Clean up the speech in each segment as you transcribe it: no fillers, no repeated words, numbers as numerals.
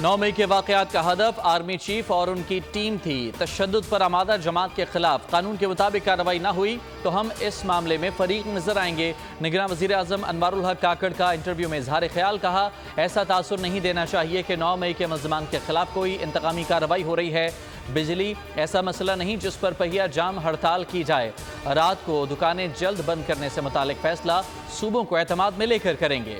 9 मई के वाक़यात का हदफ army chief और उनकी टीम थी। तशद्दुद पर आमादा जमात के खिलाफ कानून के मुताबिक कार्रवाई न हुई तो हम इस मामले में फरीक नजर आएंगे। निगरान वज़ीर आज़म अनवारुल हक काकड़ का इंटरव्यू में इजहार ख्याल। कहा, ऐसा तासुर नहीं देना चाहिए कि 9 मई के मुल्ज़िमान के खिलाफ कोई इंतकामी कार्रवाई हो रही है। बिजली ऐसा मसला नहीं जिस पर पहिया जाम हड़ताल की जाए। रात को दुकानें जल्द बंद करने से मुतालिक फैसला सूबों को एतमाद में लेकर करेंगे।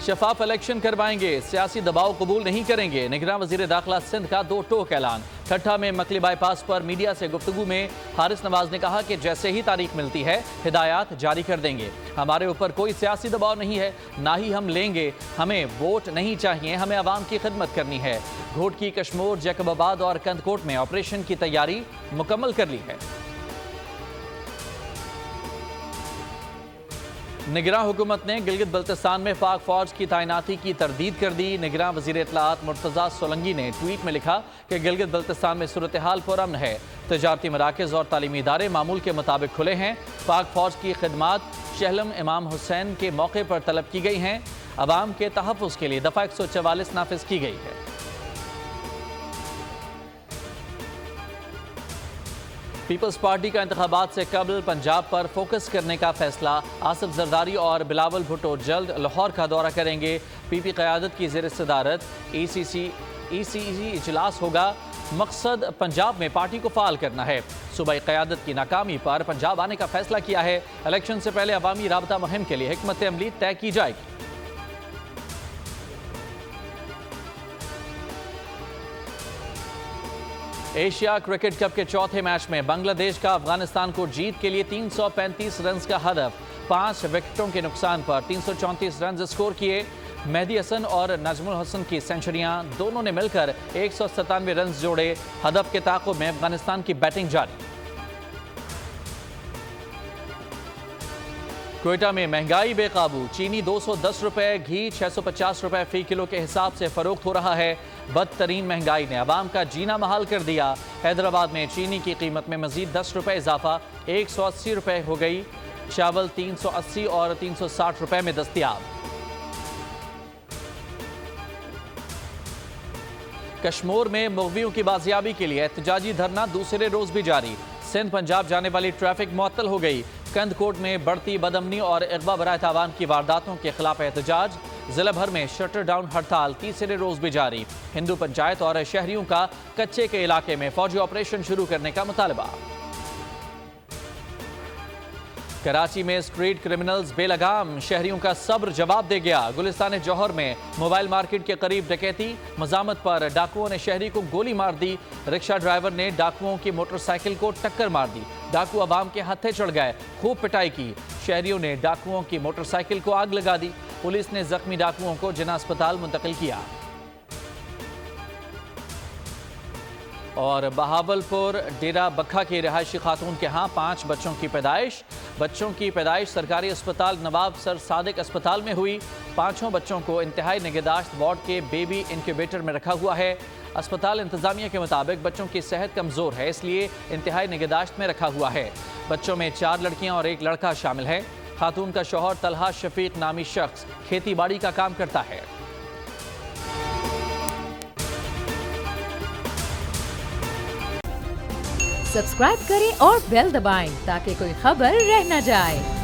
शफाफ इलेक्शन करवाएंगे, सियासी दबाव कबूल नहीं करेंगे। निगरान वज़ीर दाखिला सिंध का 2 टोक ऐलान। ठट्ठा में मकली बाईपास पर मीडिया से गुफ्तगू में हारिस नवाज ने कहा कि जैसे ही तारीख मिलती है हिदायत जारी कर देंगे। हमारे ऊपर कोई सियासी दबाव नहीं है, ना ही हम लेंगे। हमें वोट नहीं चाहिए, हमें आवाम की खिदमत करनी है। घोटकी, कश्मोर, जैकबाबाद और कंदकोट में ऑपरेशन की तैयारी मुकम्मल कर ली है। निगरान हुकूमत ने गिलगित बल्तिस्तान में पाक फौज की तैनाती की तरदीद कर दी। निगरान वज़ीर इत्तलाआत मुर्तज़ा सोलंगी ने ट्वीट में लिखा कि गिलगित बल्तिस्तान में सूरत हाल पुरअमन है। तजारती मराकज़ और तालीमी इदारे मामूल के मुताबिक खुले हैं। पाक फौज की खिदमात शहलम इमाम हुसैन के मौके पर तलब की गई हैं। अवाम के तहफ़्फ़ुज़ के लिए दफ़ा 144 नाफिज की गई है। पीपल्स पार्टी का इंतखाबात से कबल पंजाब पर फोकस करने का फैसला। आसिफ जरदारी और बिलावल भुट्टो जल्द लाहौर का दौरा करेंगे। पीपी क़यादत की ज़ेर सदारत ECC इजलास होगा। मकसद पंजाब में पार्टी को फ़ाल करना है। सूबाई क़यादत की नाकामी पर पंजाब आने का फैसला किया है। इलेक्शन से पहले अवामी राबता मुहिम के लिए हिकमत अमली तय की जाएगी। एशिया क्रिकेट कप के चौथे मैच में बांग्लादेश का अफगानिस्तान को जीत के लिए 335 रन का हदफ। 5 विकेटों के नुकसान पर 334 रन स्कोर किए। मेहदी हसन और नजमुल हसन की सेंचुरियां दोनों ने मिलकर 197 रन जोड़े। हदफ के ताक़ुब में अफगानिस्तान की बैटिंग जारी। क्वेटा में महंगाई बेकाबू। चीनी 210 रुपए, घी 650 रुपए फी किलो के हिसाब से फरोख्त हो रहा है। बदतरीन महंगाई ने अवाम का जीना महाल कर दिया। हैदराबाद में चीनी की कीमत में मजीद 10 रुपए इजाफा, 180 रुपए हो गई। चावल 380 और 360 रुपए में दस्तयाब। कश्मीर में मुग़वियों की बाजियाबी के लिए एहतजाजी धरना दूसरे रोज भी जारी। सिंध पंजाब जाने वाली ट्रैफिक मुअत्तल हो गई। कंदकोट में बढ़ती बदअमनी और इग़वा बराए तावान की वारदातों के खिलाफ एहतजाज। जिला भर में शटर डाउन हड़ताल तीसरे रोज भी जारी। हिंदू पंचायत और शहरियों का कच्चे के इलाके में फौजी ऑपरेशन शुरू करने का मुतालबा। कराची में स्ट्रीट क्रिमिनल्स बेलगाम, शहरियों का सब्र जवाब दे गया। गुलिस्तान जौहर में मोबाइल मार्केट के करीब डकैती, मजामत पर डाकुओं ने शहरी को गोली मार दी। रिक्शा ड्राइवर ने डाकुओं की मोटरसाइकिल को टक्कर मार दी। डाकू अवाम के हत्थे चढ़ गए, खूब पिटाई की। शहरियों ने डाकुओं की मोटरसाइकिल को आग लगा दी। पुलिस ने जख्मी डाकुओं को जिला अस्पताल मुंतकिल किया। और बहावलपुर डेरा बखा की रिहायशी खातून के यहाँ 5 बच्चों की पैदाइश। बच्चों की पैदाइश सरकारी अस्पताल नवाब सर सादिक अस्पताल में हुई। 5 बच्चों को इंतहाई निगहदाश्त वार्ड के बेबी इंक्यूबेटर में रखा हुआ है। अस्पताल इंतजामिया के मुताबिक बच्चों की सेहत कमज़ोर है, इसलिए इंतहाई निगहदाश्त में रखा हुआ है। बच्चों में 4 लड़कियां और 1 लड़का शामिल है। खातून का शौहर तलहा शफीक नामी शख्स खेती बाड़ी का काम करता है। सब्सक्राइब करें और बेल दबाएं ताकि कोई खबर रह न जाए।